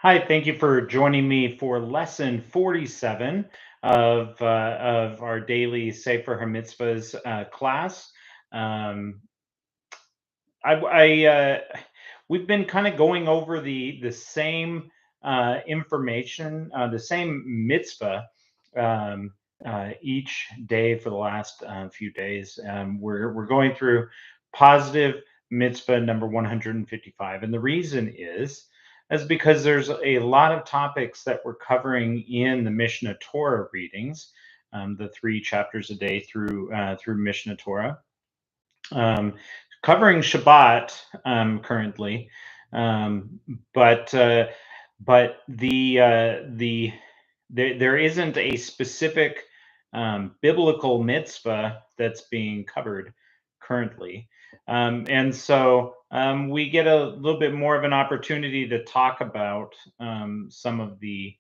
Hi, thank you for joining me for lesson 47 of our daily Sefer HaMitzvos class. Um, we've been kind of going over the same information, the same mitzvah each day for the last few days. We're going through positive mitzvah number 155, and the reason is because there's a lot of topics that we're covering in the Mishnah Torah readings, the three chapters a day through Mishnah Torah, um, covering Shabbat currently, um, but uh, but there isn't a specific biblical mitzvah that's being covered currently, and so we get a little bit more of an opportunity to talk about some of the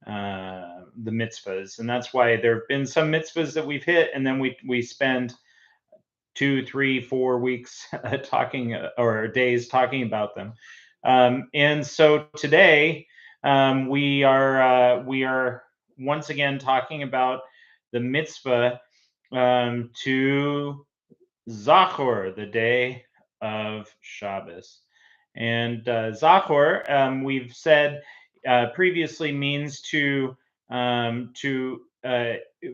mitzvahs, and that's why there have been some mitzvahs that we've hit, and then we spend 2, 3, 4 weeks talking or days talking about them. And so today we are once again talking about the mitzvah to Zachor, the day of Shabbos. And Zachor, we've said previously, means to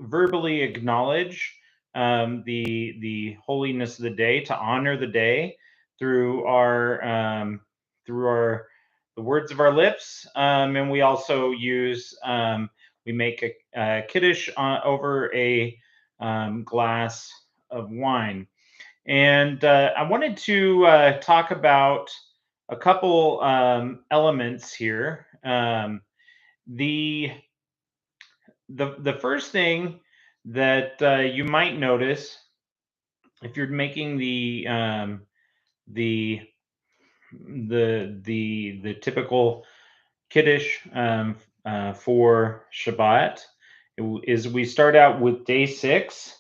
verbally acknowledge the holiness of the day, to honor the day through our the words of our lips, and we also use we make a kiddush over a glass of wine. And I wanted to talk about a couple elements here. The the first thing that you might notice if you're making the the typical kiddush for Shabbat is we start out with day 6.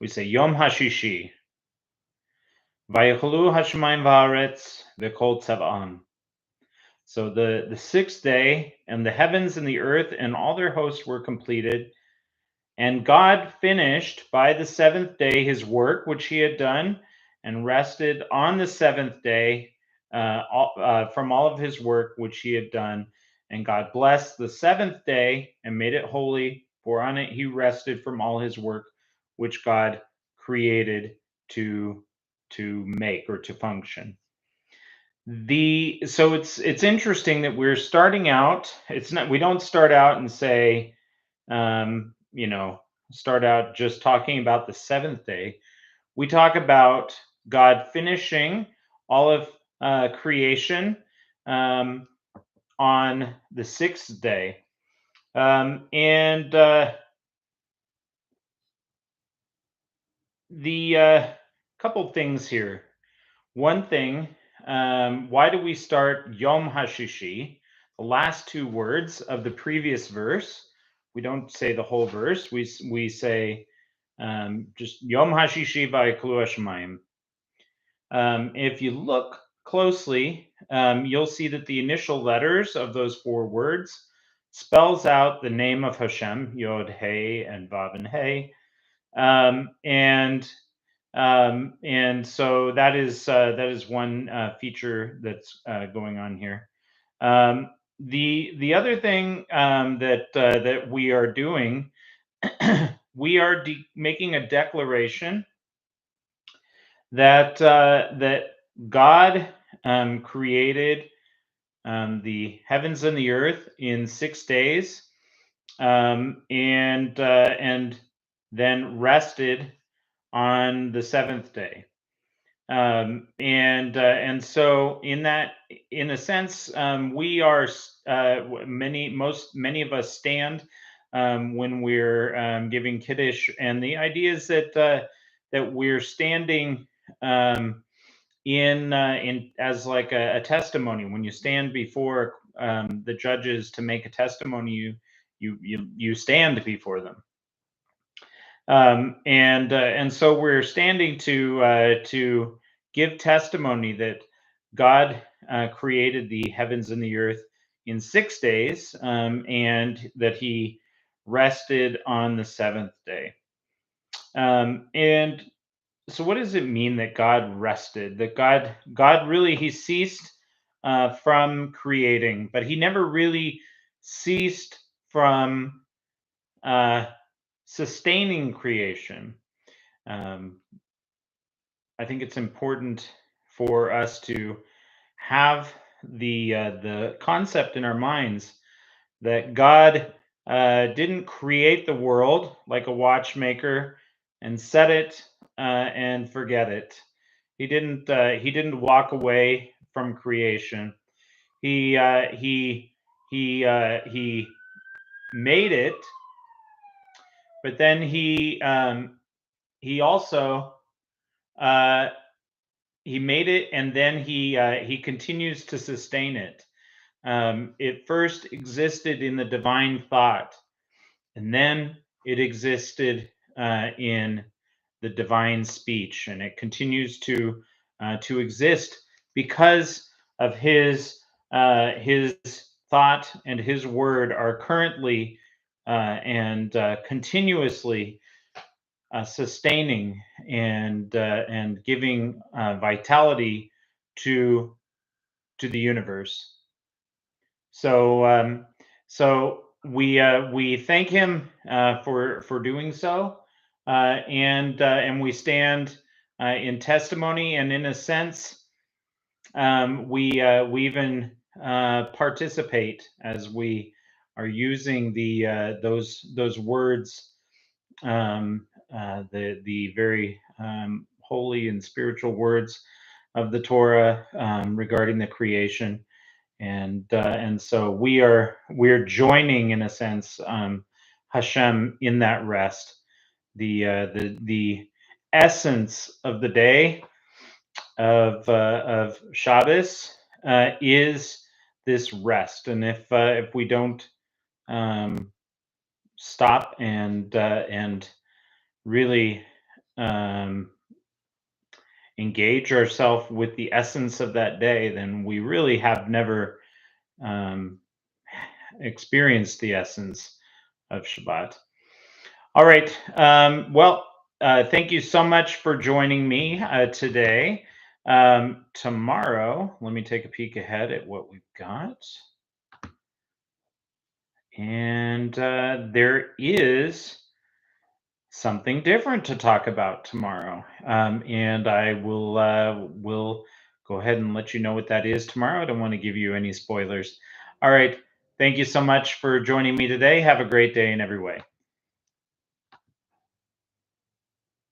We say Yom Hashishi, Vayichlu Hashemayim Va'aretz V'Kol Tzava'am. So the sixth day, and the heavens and the earth and all their hosts were completed. And God finished by the seventh day his work which he had done, and rested on the seventh day from all of his work which he had done. And God blessed the seventh day and made it holy, for on it he rested from all his work which God created to make or to function. So it's interesting that we're starting out. It's not, we don't start out and say, um, you know, start out just talking about the seventh day. We talk about God finishing all of creation um, on the sixth day. And the couple things here. One thing, why do we start Yom Hashishi, the last two words of the previous verse? We don't say the whole verse. We say just Yom Hashishi va'iklu hashemayim. If you look closely, you'll see that the initial letters of those four words spells out the name of Hashem, Yod, Hey, and Vav and Hey. And so that is one feature that's going on here. The other thing that we are doing, we are making a declaration that God created the heavens and the earth in 6 days, and then rested on the seventh day. And so in a sense, we are many of us stand when we're giving kiddush, and the idea is that we're standing in as like a testimony. When you stand before the judges to make a testimony, you stand before them. And so we're standing to give testimony that God created the heavens and the earth in 6 days, and that he rested on the seventh day. And so, what does it mean that God rested? That God really he ceased from creating, but he never really ceased from uh, sustaining creation. Um, I think it's important for us to have the concept in our minds that God didn't create the world like a watchmaker and set it and forget it. He didn't walk away from creation. He made it, but then he also uh, he made it, and then he continues to sustain it. It first existed in the divine thought, and then it existed in the divine speech, and it continues to exist because of his thought and his word are currently and continuously sustaining and giving vitality to to the universe. So we thank him for doing so, and we stand in testimony, and in a sense, we even participate as we are using those words, the very holy and spiritual words of the Torah regarding the creation, and so we're joining in a sense Hashem in that rest. The essence of the day of Shabbos is this rest, and if we don't stop and really um, engage ourselves with the essence of that day, then we really have never um, experienced the essence of Shabbat. All right. Thank you so much for joining me today. Tomorrow, let me take a peek ahead at what we've got. And there is something different to talk about tomorrow. And I will go ahead and let you know what that is tomorrow. I don't want to give you any spoilers. All right. Thank you so much for joining me today. Have a great day in every way.